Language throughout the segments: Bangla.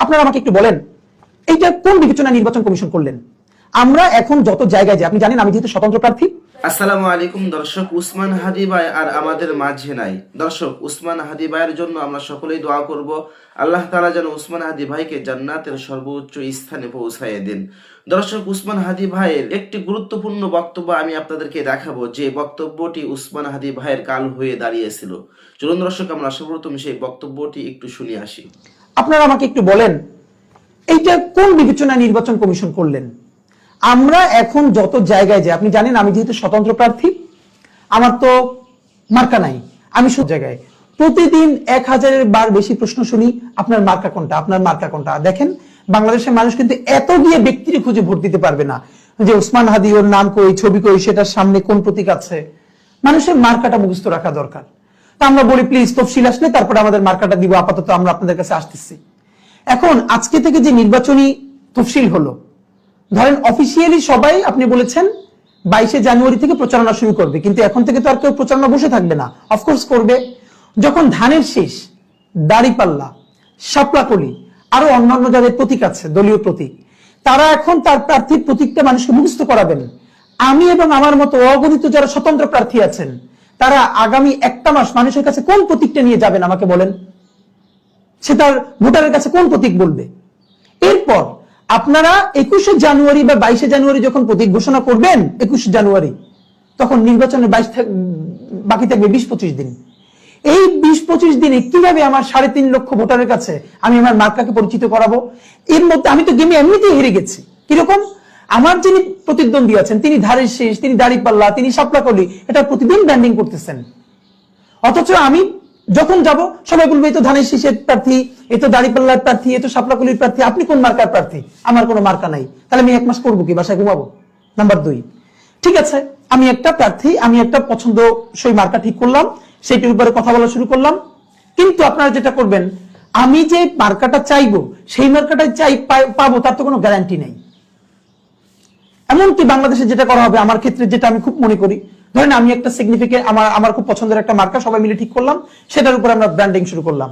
আপনারা আমাকে একটু বলেন, এইটা কোন বিবেচনা নির্বাচন কমিশন করলেন? আমরা এখন যত জায়গায় যাই, আপনি জানেন আমি যেহেতু স্বতন্ত্র প্রার্থী। আসসালামু আলাইকুম দর্শক, উসমান হাদি ভাই আর আমাদের মাঝে নাই। দর্শক, উসমান হাদি ভাইয়ের জন্য আমরা সকলেই দোয়া করব, আল্লাহ তাআলা যেন উসমান হাদি ভাইকে জান্নাতের সর্বোচ্চ স্থানে পৌঁছায় দেন। দর্শক, উসমান হাদি ভাইয়ের একটি গুরুত্বপূর্ণ বক্তব্য আমি আপনাদেরকে দেখাবো, যে বক্তব্যটি উসমান হাদি ভাইয়ের কাল হয়ে দাঁড়িয়েছিল। চলুন দর্শক, আমরা সর্বপ্রথম সেই বক্তব্যটি একটু শুনে আসি। আপনারা আমাকে একটু বলেন, এইটা কোন বিবেচনা নির্বাচন কমিশন করলেন? আমরা এখন যত জায়গায় যাই, আপনি জানেন আমি যেহেতু স্বতন্ত্র প্রার্থী, আমার তো মার্কা নাই। আমি সব জায়গায় প্রতিদিন 1000-এর বার বেশি প্রশ্ন শুনি, আপনার মার্কা কোনটা, আপনার মার্কা কোনটা। দেখেন, বাংলাদেশের মানুষ কিন্তু এত গিয়ে ব্যক্তির খুঁজে ভোট দিতে পারবে না, যে উসমান হাদি ওর নাম কই, ছবি কই, সেটার সামনে কোন প্রতীক আছে। মানুষের মার্কাটা মুখস্থ রাখা দরকার। তা আমরা বলি প্লিজ তফসিল আসলে তারপরে আমাদের মার্কাটা দিব, আপাতত আমরা আপনাদের কাছে আসতেছি। এখন আজকে থেকে যে নির্বাচনী তফসিল হলো, ধরেন অফিসিয়ালি সবাই আপনি বলেছেন 22শে জানুয়ারি থেকে প্রচারণা শুরু করবে, কিন্তু এখন থেকে তো আর কেউ প্রচারণা বসে থাকবে না, অফকোর্স করবে। যখন ধানের শীষ, দাড়িপাল্লা, শাপলাকলি, আরো অন্যান্য যাদের প্রতীক আছে, দলীয় প্রতীক, তারা এখন তার প্রার্থীর প্রতীকটা মানুষকে মুখস্থ করাবেন। আমি এবং আমার মতো অগণিত যারা স্বতন্ত্র প্রার্থী আছেন, তারা আগামী একটা মাস মানুষের কাছে কোন প্রতীকটা নিয়ে যাবেন আমাকে বলেন। সে তার ভোটারের কাছে কোন প্রতীক বলবে? এরপর আপনারা 21শে জানুয়ারি বা 22শে জানুয়ারি যখন প্রতীক ঘোষণা করবেন, 21 জানুয়ারি, তখন নির্বাচনের বাকি থাকবে 20-25 দিন। এই 20-25 দিনে কিভাবে আমার 3.5 লক্ষ ভোটারের কাছে আমি আমার মার্কাকে পরিচিত করাবো? এর মধ্যে আমি তো গেমে এমনিতেই হেরে গেছি। কিরকম? আমার যিনি প্রতিদ্বন্দ্বী আছেন, তিনি ধারের শীষ, তিনি দাড়িপাল্লা, তিনি শাপলাকলি, এটা প্রতিদিন ব্র্যান্ডিং করতেছেন। অথচ আমি যখন যাব, সবাই বলবে এই তো ধানের শীষের প্রার্থী, এই তো দাড়িপাল্লার প্রার্থী, এই তো শাপলাকলির প্রার্থী, আপনি কোন মার্কার প্রার্থী? আমার কোনো মার্কা নাই। তাহলে আমি 1 মাস করবো কি? বাসায় ঘুমাবো? নাম্বার 2, ঠিক আছে, আমি একটা প্রার্থী, আমি একটা পছন্দসই মার্কা ঠিক করলাম, সেইটির উপরে কথা বলা শুরু করলাম। কিন্তু আপনারা যেটা করবেন, আমি যে মার্কাটা চাইবো সেই মার্কাটাই পাবো তার তো কোনো গ্যারান্টি নেই। এমনকি বাংলাদেশে যেটা করা হবে, আমার ক্ষেত্রে যেটা আমি খুব মনে করি, ধরেন আমি একটা সিগনিফিকেন্ট, আমার খুব পছন্দের একটা মার্কা সবাই মিলে ঠিক করলাম, সেটার উপর আমরা ব্র্যান্ডিং শুরু করলাম।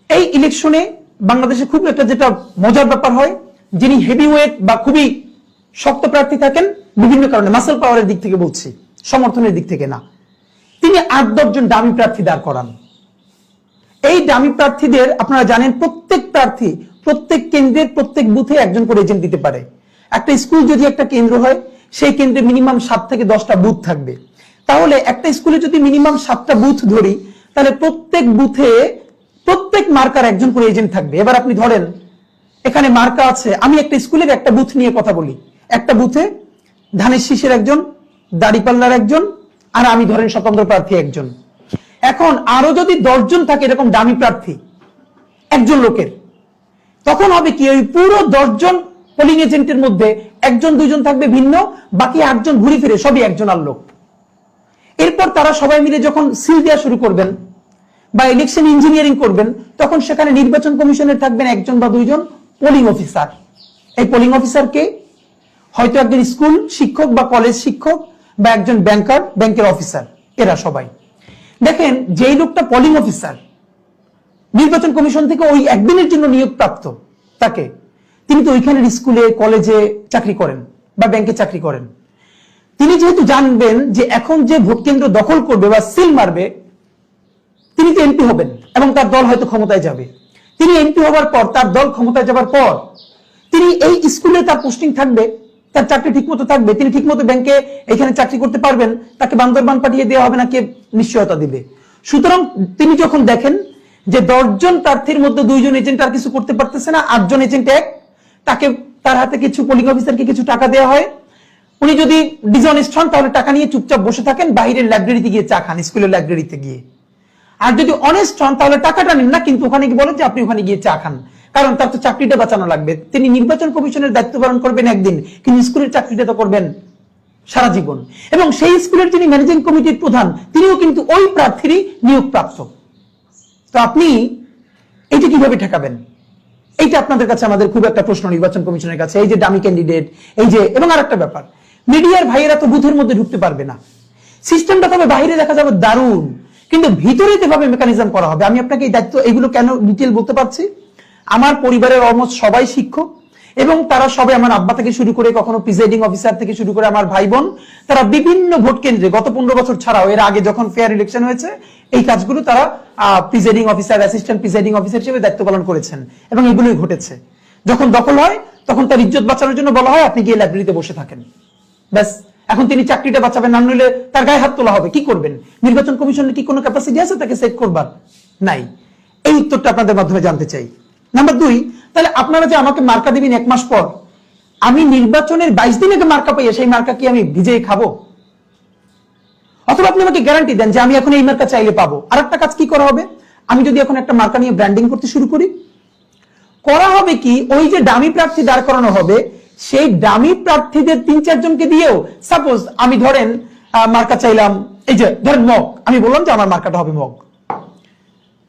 এই ইলেকশনে বাংলাদেশে খুব একটা যেটা মজার ব্যাপার হয়, যিনি হেভিওয়েট বা খুবই শক্ত প্রার্থী থাকেন, বিভিন্ন কারণে, মাসেল পাওয়ারের দিক থেকে বলছি, সমর্থনের দিক থেকে না, তিনি 8-10 জন ডামি প্রার্থী দাঁড় করান। এই ডামি প্রার্থীদের আপনারা জানেন, প্রত্যেক প্রার্থী প্রত্যেক কেন্দ্রের প্রত্যেক বুথে একজন করে এজেন্ট দিতে পারে। একটা স্কুল যদি একটা কেন্দ্র হয়, সেই কেন্দ্রে মিনিমাম 7 থেকে 10টা বুথ থাকবে। তাহলে একটা স্কুলে যদি মিনিমাম 7টা বুথ ধরি, তাহলে প্রত্যেক বুথে প্রত্যেক মার্কার একজন করে এজেন্ট থাকবে। এবার আপনি ধরেন এখানে মার্কা আছে, আমি একটা স্কুলের একটা বুথ নিয়ে কথা বলি, একটা বুথে ধানের শীষের একজন, দাড়িপাল্লার একজন, আর আমি ধরেন স্বতন্ত্র প্রার্থী একজন। এখন আরো যদি 10 জন থাকে এরকম দামি প্রার্থী একজন লোকের, তখন হবে কি, ওই পুরো 10 জন পোলিং এজেন্টের মধ্যে 1-2 জন থাকবে ভিন্ন, বাকি 8 জন ঘুরে ফিরে সবই একজন আর লোক। এরপর তারা সবাই মিলে যখন সিল দেওয়া শুরু করবেন বা ইলেকশন ইঞ্জিনিয়ারিং করবেন, তখন সেখানে নির্বাচন কমিশনের থাকবেন 1 জন বা 2 জন পোলিং অফিসার। এই পোলিং অফিসারকে হয়তো একজন স্কুল শিক্ষক বা কলেজ শিক্ষক বা একজন ব্যাংকার, ব্যাংকের অফিসার, এরা সবাই। দেখেন, যেই লোকটা পোলিং অফিসার নির্বাচন কমিশন থেকে ওই একদিনের জন্য নিয়োগ প্রাপ্ত, তাকে, তিনি তো ওইখানের স্কুলে কলেজে চাকরি করেন বা ব্যাংকে চাকরি করেন। তিনি যেহেতু জানবেন যে এখন যে ভোট কেন্দ্র দখল করবে বা সিল মারবে, তিনি তো এমপি হবেন এবং তার দল হয়তো ক্ষমতায় যাবে। তিনি এমপি হবার পর, তার দল ক্ষমতায় যাবার পর, তিনি এই স্কুলে তার পোস্টিং থাকবে, তার চাকরি ঠিকমতো থাকবে, তিনি ঠিকমতো ব্যাংকে এখানে চাকরি করতে পারবেন, তাকে বান্দরবান পাঠিয়ে দেওয়া হবে না, কে নিশ্চয়তা দিবে? সুতরাং তিনি যখন দেখেন যে 10 জন প্রার্থীর মধ্যে 2 জন এজেন্ট আর কিছু করতে পারতেছে না, 8 জন এজেন্ট এক, তাকে তার হাতে কিছু পোলিং অফিসারকে কিছু টাকা দেওয়া হয়। উনি যদি ডিসঅনেস্ট হন, তাহলে টাকা নিয়ে চুপচাপ বসে থাকেন, বাইরের লাইব্রেরিতে গিয়ে চা খান, স্কুলের লাইব্রেরিতে গিয়ে। আর যদি অনেস্ট হন, তাহলে টাকাটা নেন না, কিন্তু ওখানে গিয়ে বলেন যে আপনি ওখানে গিয়ে চা খান, কারণ তার তো চাকরিটা বাঁচানো লাগবে। তিনি নির্বাচন কমিশনের দায়িত্ব পালন করবেন একদিন, কিন্তু স্কুলের চাকরিটা তো করবেন সারা জীবন। এবং সেই স্কুলের যিনি ম্যানেজিং কমিটির প্রধান, তিনিও কিন্তু ওই প্রার্থীরই নিয়োগ প্রাপ্ত। তো আপনি এইটা কিভাবে ঠেকাবেন? এইটা আপনাদের কাছে আমাদের খুব একটা প্রশ্ন নির্বাচন কমিশনের কাছে, এই যে ডামি ক্যান্ডিডেট, এই যে, এবং আরেকটা ব্যাপার, মিডিয়ার ভাইয়েরা তো বুথের মধ্যে ঢুকতে পারবে না। সিস্টেমটা তবে বাইরে দেখা যাবে দারুণ, কিন্তু ভিতরে যেভাবে মেকানিজম করা হবে, আমি আপনাকে এই দায়িত্ব, এগুলো কেন ডিটেল বলতে পারছি, আমার পরিবারের অলমোস্ট সবাই শিক্ষক এবং তারা সবাই আমার আব্বা থেকে শুরু করে কখনো প্রিসাইডিং অফিসার থেকে শুরু করে আমার ভাই বোন তারা বিভিন্ন ভোট কেন্দ্রে গত 15 বছর ছাড়াও এর আগে যখন ফেয়ার ইলেকশন হয়েছে এই কাজগুলো তারা presiding officer, assistant presiding officer হিসেবে দায়িত্ব পালন করেছেন এবং এগুলোই ঘটেছে। যখন দখল হয় তখন তার ইজ্জত বাঁচানোর জন্য বলা হয় আপনি গিয়ে লাইব্রেরিতে বসে থাকেন, ব্যাস। এখন তিনি চাকরিটা বাঁচাবেন, না নইলে তার গায়ে হাত তোলা হবে। কি করবেন? নির্বাচন কমিশনের কি কোনো ক্যাপাসিটি আছে তাকে সেভ করবার? নাই। এই উত্তরটা আপনাদের মাধ্যমে জানতে চাই। নাম্বার 2, তাহলে আপনারা যে আমাকে মার্কা দিবেন 1 মাস পর, আমি নির্বাচনের 22 দিন আগে মার্কা পাইয়া সেই মার্কা কি আমি ভিজে খাবো? অথবা আপনি আমাকে গ্যারান্টি দেন যে আমি এখন এই মার্কা চাইলে পাবো। আর একটা কাজ কি করা হবে, আমি যদি এখন একটা মার্কা নিয়ে ব্র্যান্ডিং করতে শুরু করি, করা হবে কি, ওই যে ডামি প্রার্থী দাঁড় করানো হবে সেই ডামি প্রার্থীদের 3-4 জনকে দিয়েও, সাপোজ আমি ধরেন মার্কা চাইলাম, এই যে ধরেন মগ, আমি বললাম যে আমার মার্কাটা হবে মগ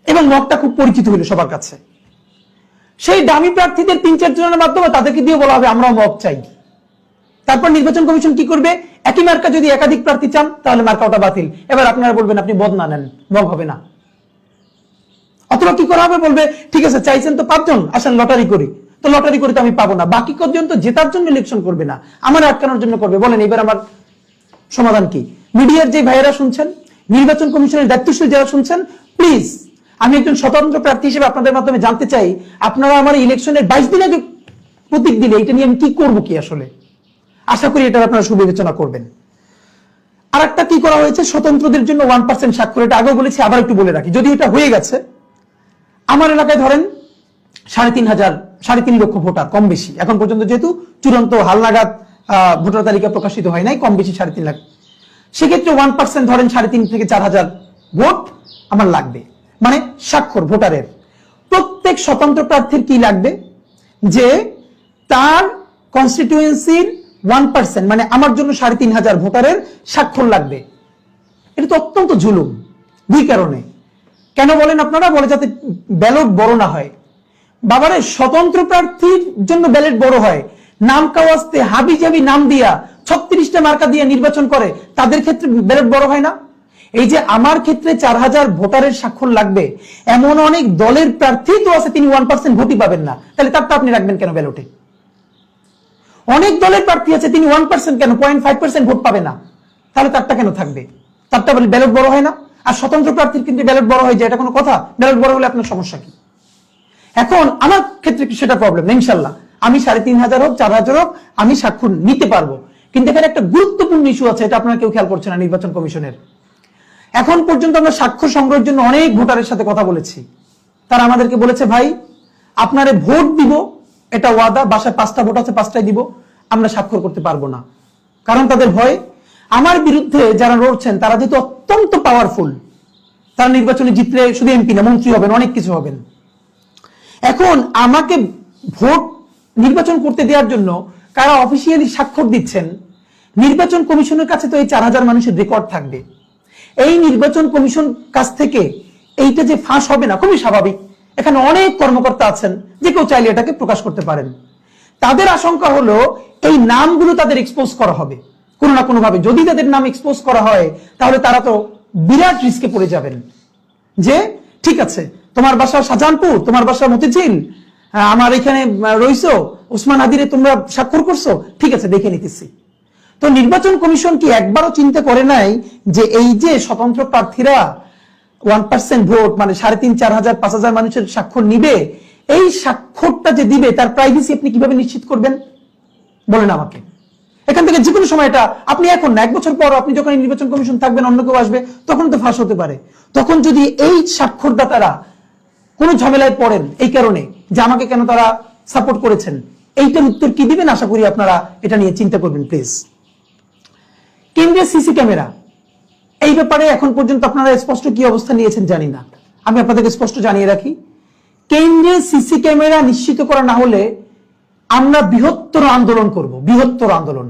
এবং মগটা খুব পরিচিত হলো সবার কাছে। সেই ডামি প্রার্থীদের 3-4 জনের মাধ্যমে তাদেরকে দিয়ে বলা হবে আমরাও মগ চাই। তারপর নির্বাচন কমিশন কি করবে, একই মার্কা যদি একাধিক প্রার্থী চান তাহলে মার্কা ওটা বাতিল। এবার আপনারা বলবেন আপনি বদনা নেন, মগ হবে না। অথবা কি করা হবে, বলবে ঠিক আছে চাইছেন তো 5 জন, আসেন লটারি করি। তো লটারি করে তো আমি পাবো না, বাকি কজন তো জেতার জন্য ইলেকশন করবে না, আমার আটকানোর জন্য করবে। বলেন এবার আমার সমাধান কি? মিডিয়ার যে ভাইয়েরা শুনছেন, নির্বাচন কমিশনের দায়িত্বশীল যারা শুনছেন, প্লিজ আমি একজন স্বতন্ত্র প্রার্থী হিসেবে আপনাদের মাধ্যমে জানতে চাই, আপনারা আমার ইলেকশনের 22 দিন আগে প্রতীক দিলে এটা নিয়ে আমি কি করবো কি আসলে? আশা করি এটা আপনারা সুবিবেচনা করবেন। আর একটা কি করা হয়েছে, স্বতন্ত্রদের জন্য 1% স্বাক্ষর। এটা আগেও বলেছি, আবার একটু বলে রাখি, যদি এটা হয়ে গেছে। আমার এলাকায় ধরেন 3.5 লক্ষ ভোটার, কম বেশি এখন পর্যন্ত, যেহেতু চূড়ান্ত হালনাগাদ ভোটার তালিকা প্রকাশিত হয় নাই, কম বেশি 3.5 লাখ। সেক্ষেত্রে 1% ধরেন 3.5 থেকে 4,000 ভোট আমার লাগবে, মানে স্বাক্ষর ভোটারের। প্রত্যেক স্বতন্ত্র প্রার্থীর কি লাগবে, যে তার কনস্টিটিউয়েন্সির 1%, মানে আমার জন্য 3,500 ভোটারের স্বাক্ষর লাগবে। এটা তো অত্যন্ত জুলুম, 2 কারণে। কেন বলেন আপনারা? বলে যাতে ব্যালট বড় না হয়। বাবারে, স্বতন্ত্র প্রার্থীর জন্য ব্যালট বড় হয়, নাম কাওয়াজতে হাবি জাবি নাম দিয়া 36টা মার্কা দিয়ে নির্বাচন করে, তাদের ক্ষেত্রে ব্যালট বড় হয় না? এই যে আমার ক্ষেত্রে 4,000 ভোটারের স্বাক্ষর লাগবে, এমন অনেক দলের প্রার্থী তো আছে তিনি 1% ভোটই পাবেন না, তাহলে তারটা আপনি রাখবেন কেন ব্যালটে? অনেক দলের প্রার্থী আছে তিনি 1% কেন 0.5% ভোট পাবে না, তাহলে তারটা কেন থাকবে? তারটা ব্যালট বড় হয় না? আর স্বতন্ত্র প্রার্থীর কিন্তু ব্যালট বড় হয়ে যায়, এটা কোনো কথা? ব্যালট বড় হলে আপনার সমস্যা কি? এখন আমার ক্ষেত্রে সেটা প্রবলেম না, ইনশাল্লাহ আমি 3,500 হোক 4,000 হোক আমি স্বাক্ষর নিতে পারবো। কিন্তু এখানে একটা গুরুত্বপূর্ণ ইস্যু আছে, এটা আপনারা কেউ খেয়াল করছে না নির্বাচন কমিশনের। এখন পর্যন্ত আমরা স্বাক্ষর সংগ্রহের জন্য অনেক ভোটারের সাথে কথা বলেছি, তারা আমাদেরকে বলেছে ভাই আপনারে ভোট দিব, এটা ওয়াদা, বাসায় 5টা ভোট আছে 5টাই দিব, আমরা স্বাক্ষর করতে পারবো না। কারণ তাদের ভয়, আমার বিরুদ্ধে যারা লড়ছেন তারা যেহেতু অত্যন্ত পাওয়ারফুল, তারা নির্বাচনে জিতলে শুধু এমপি না মন্ত্রী হবেন, অনেক কিছু হবেন। এখন আমাকে ভোট নির্বাচন করতে দেওয়ার জন্য কারা অফিসিয়ালি স্বাক্ষর দিচ্ছেন, নির্বাচন কমিশনের কাছে তো এই 4,000 মানুষের রেকর্ড থাকবে। এই নির্বাচন কমিশন কাছ থেকে এইটা যে ফাঁস হবে না খুবই স্বাভাবিক। এখানে অনেক কর্মকর্তা আছেন, যে কেউ চাইলে এটাকে প্রকাশ করতে পারেন। তাদের আশঙ্কা হলো এই নামগুলো তাদের এক্সপোজ করা হবে কোনো না কোনো ভাবে। যদি তাদের নাম এক্সপোজ করা হয় তাহলে তারা তো বিরাট রিস্কে পড়ে যাবেন, যে ঠিক আছে তোমার বাসা শাহজাহানপুর, তোমার বাসা মতিঝিল, আমার এখানে রইছো ওসমান হাদিরে তোমরা স্বাক্ষর করছো, ঠিক আছে দেখে নিতেছি। তো নির্বাচন কমিশন কি একবারও চিন্তা করে নাই যে এই যে স্বতন্ত্র প্রার্থীরা 1% ভোট, মানে 3,500, 4,000, 5,000 মানুষের স্বাক্ষর নিবে, এই স্বাক্ষরটা যে দিবে তার প্রাইভেসি আপনি কিভাবে নিশ্চিত করবেন বলেন আমাকে? এখান থেকে যে কোনো সময়, এটা আপনি এখন না 1 বছর পর আপনি যখন নির্বাচন কমিশন থাকবেন, অন্য কেউ আসবে, তখন তো ফাঁস হতে পারে। তখন যদি এই স্বাক্ষরদাতারা কোনো ঝামেলায় পড়েন এই কারণে যে আমাকে কেন তারা সাপোর্ট করেছেন, এইটার উত্তর কি দিবেন? আশা করি আপনারা এটা নিয়ে চিন্তা করবেন প্লিজ। কেন্দ্রীয় সিসি ক্যামেরা, এই ব্যাপারে এখন পর্যন্ত আপনারা স্পষ্ট কি অবস্থা নিয়েছেন জানি না, আমি আপনাদেরকে স্পষ্ট জানিয়ে রাখি, কেন্দ্রীয় সিসি ক্যামেরা নিশ্চিত করা না হলে আমরা বৃহত্তর আন্দোলন করব, বৃহত্তর আন্দোলন।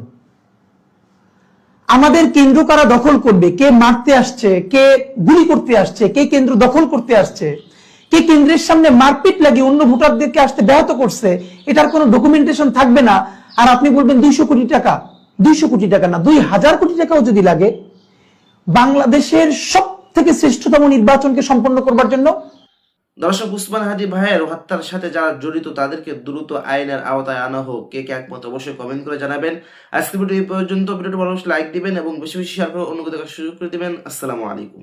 আমাদের কেন্দ্র কারা দখল করবে, কে মারতে আসছে, কে গুলি করতে আসছে, কে কেন্দ্র দখল করতে আসছে, কে কেন্দ্রের সামনে মারপিট লাগিয়ে অন্য ভোটারদেরকে আসতে ব্যাহত করছে, এটার কোনো ডকুমেন্টেশন থাকবে না। আর আপনি বলবেন 200 কোটি টাকা, 200 কোটি টাকা না 2,000 কোটি টাকাও যদি লাগে বাংলাদেশের সব থেকে শ্রেষ্ঠতম নির্বাচনকে সম্পন্ন করবার জন্য, দর্শক, উসমান হাদি ভাইয়ের হত্যার সাথে যারা জড়িত তাদেরকে দ্রুত আইনের আওতায় আনা হোক। কে কে একমত অবশ্যই কমেন্ট করে জানাবেন। আজকের ভিডিও এই পর্যন্ত। ভিডিওটি ভালো লাগলে লাইক দিবেন এবং বেশি বেশি শেয়ার করে অন্যকে দেখার সুযোগ করে দিবেন। আসসালামু আলাইকুম।